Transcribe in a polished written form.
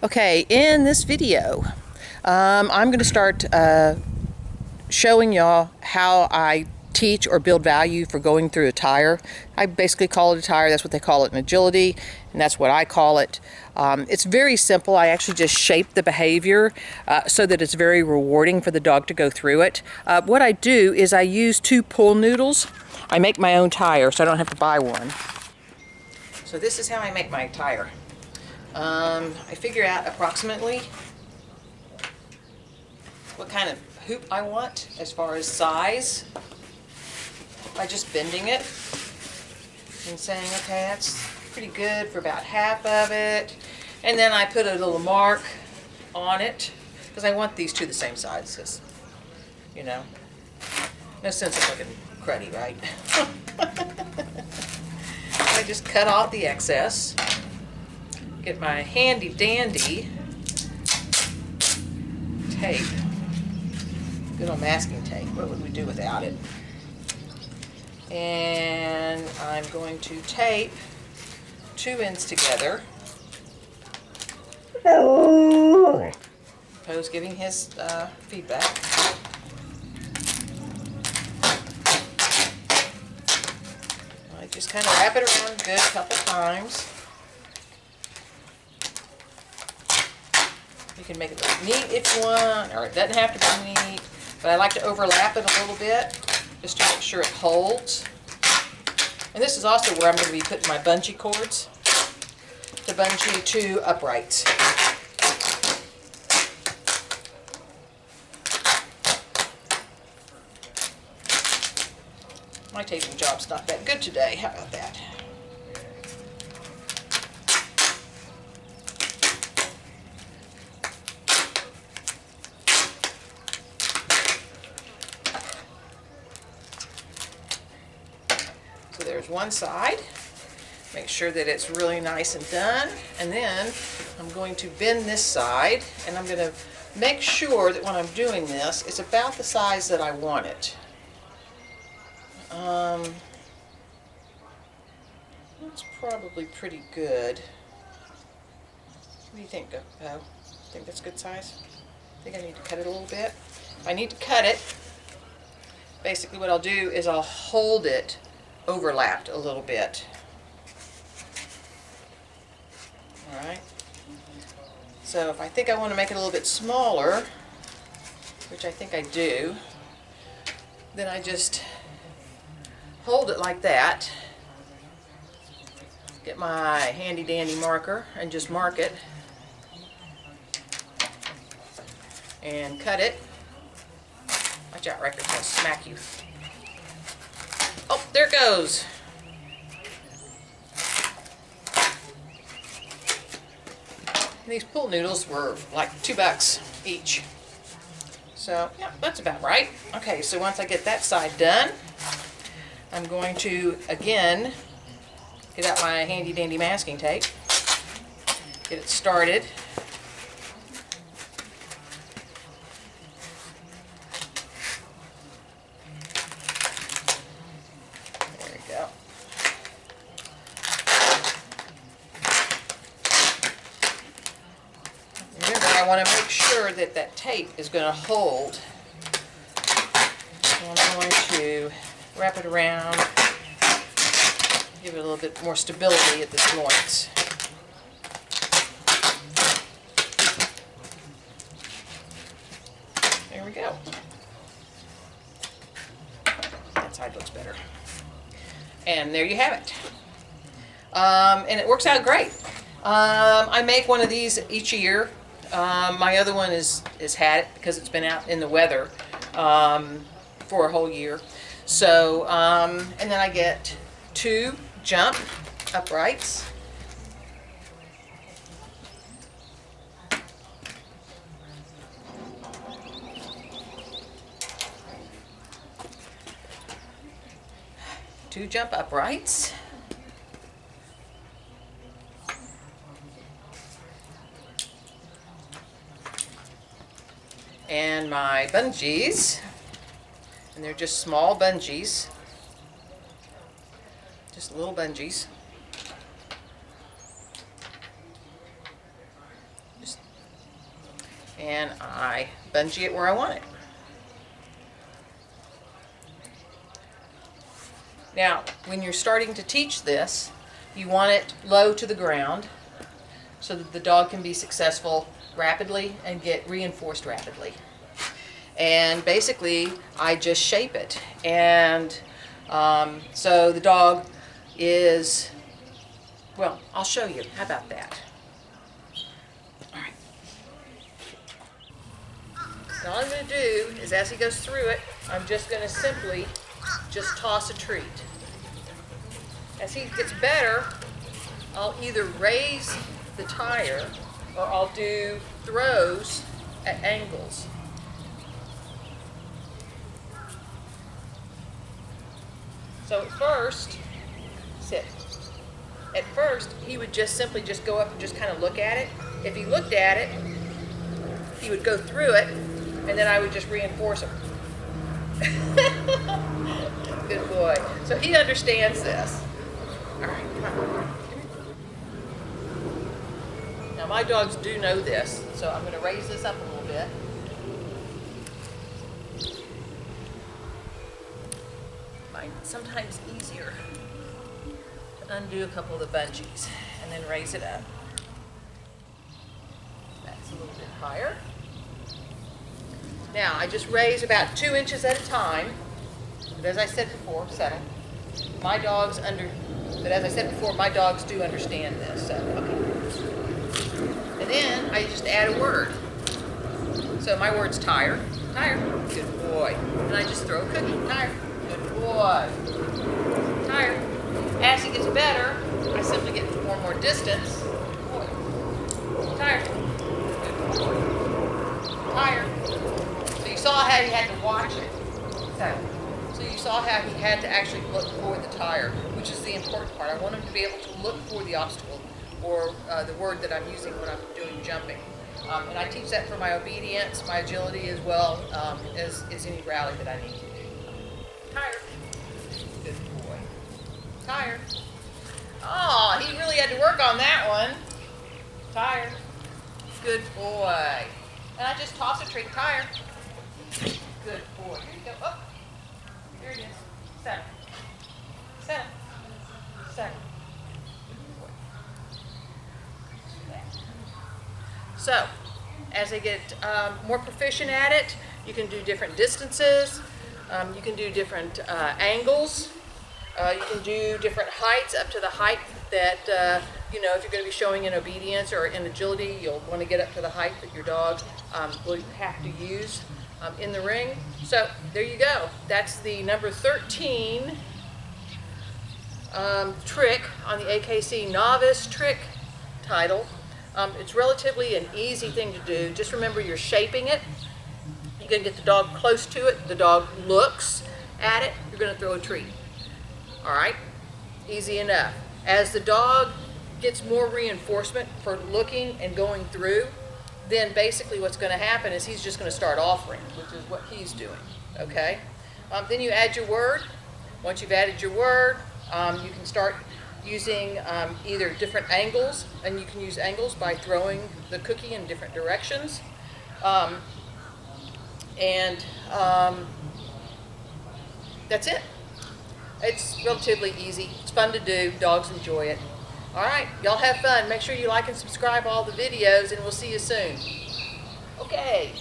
Okay, in this video, I'm going to start showing y'all how I teach or build value for going through a tire. I basically call it a tire. That's what they call it in agility, and that's what I call it. It's very simple. I actually just shape the behavior so that it's very rewarding for the dog to go through it. What I do is I use 2 pool noodles. I make my own tire, so I don't have to buy one. So this is how I make my tire. I figure out approximately what kind of hoop I want as far as size by just bending it and saying, okay, that's pretty good for about half of it. And then I put a little mark on it because I want these two the same size, you know, no sense of looking cruddy, right? I just cut off the excess. Get my handy dandy tape, good old masking tape. What would we do without it? And I'm going to tape 2 ends together. Poe's giving his feedback. I just kind of wrap it around good a couple times. You can make it look neat if you want, or it doesn't have to be neat, but I like to overlap it a little bit just to make sure it holds. And this is also where I'm going to be putting my bungee cords to bungee 2 uprights. My taping job's not that good today. How about that? So there's one side. Make sure that it's really nice and done. And then I'm going to bend this side, and I'm going to make sure that when I'm doing this, it's about the size that I want it. That's probably pretty good. What do you think, Poe? Think that's good size? Think I need to cut it a little bit? If I need to cut it, basically what I'll do is I'll hold it overlapped a little bit. Alright. So if I think I want to make it a little bit smaller, which I think I do, then I just hold it like that. Get my handy dandy marker and just mark it. And cut it. Watch out, Record's gonna smack you. Oh, there it goes. And these pool noodles were like $2 each. So, yeah, that's about right. Okay, so once I get that side done, I'm going to, again, get out my handy dandy masking tape, get it started. There we go. Remember, I want to make sure that that tape is going to hold. So I'm going to wrap it around, give it a little bit more stability at the joints. There we go. That side looks better. And there you have it. And it works out great. I make one of these each year. My other one is had it because it's been out in the weather for a whole year. So, and then I get 2 jump uprights. Two jump uprights. And my bungees. And they're just small bungees. Just little bungees. and I bungee it where I want it. Now, when you're starting to teach this, you want it low to the ground so that the dog can be successful rapidly and get reinforced rapidly. And basically, I just shape it. And so the dog is, well, I'll show you. How about that? All right. So all I'm going to do is, as he goes through it, I'm just going to simply just toss a treat. As he gets better, I'll either raise the tire or I'll do throws at angles. So at first, sit. At first, he would just simply just go up and just kind of look at it. If he looked at it, he would go through it, and then I would just reinforce him. Good boy. So he understands this. All right, come on. Now my dogs do know this, so I'm going to raise this up a little bit. It's sometimes easier to undo a couple of the bungees and then raise it up. That's a little bit higher. Now I just raise about 2 inches at a time. But as I said before, settle. My dogs do understand this. So, okay. And then I just add a word. So my word's tire. Tire. Good boy. And I just throw a cookie. Tire. Good boy. Tire. As he gets better, I simply get more and more distance. Good boy. Tire. Good boy. Tire. So you saw how he had to watch it. So you saw how he had to actually look for the tire, which is the important part. I want him to be able to look for the obstacle or the word that I'm using when I'm doing jumping. And I teach that for my obedience, my agility, as well as any rally that I need to do. Tire. Good boy. Tire. Oh, he really had to work on that one. Tire. Good boy. And I just toss a treat. Tire. Good boy. Here you go. Oh. Here it is. Settle. Settle. Settle. So, as they get more proficient at it, you can do different distances. You can do different angles. You can do different heights up to the height that, if you're going to be showing in obedience or in agility, you'll want to get up to the height that your dog will have to use in the ring. So there you go. That's the number 13 trick on the AKC Novice Trick title. It's relatively an easy thing to do. Just remember you're shaping it. You're going to get the dog close to it. The dog looks at it. You're going to throw a treat. All right? Easy enough. As the dog gets more reinforcement for looking and going through, then basically what's going to happen is he's just going to start offering, which is what he's doing. Okay? Then you add your word. Once you've added your word, you can start using either different angles, and you can use angles by throwing the cookie in different directions. That's it. It's relatively easy. It's fun to do. Dogs enjoy it. All right, y'all have fun. Make sure you like and subscribe all the videos, and we'll see you soon. Okay.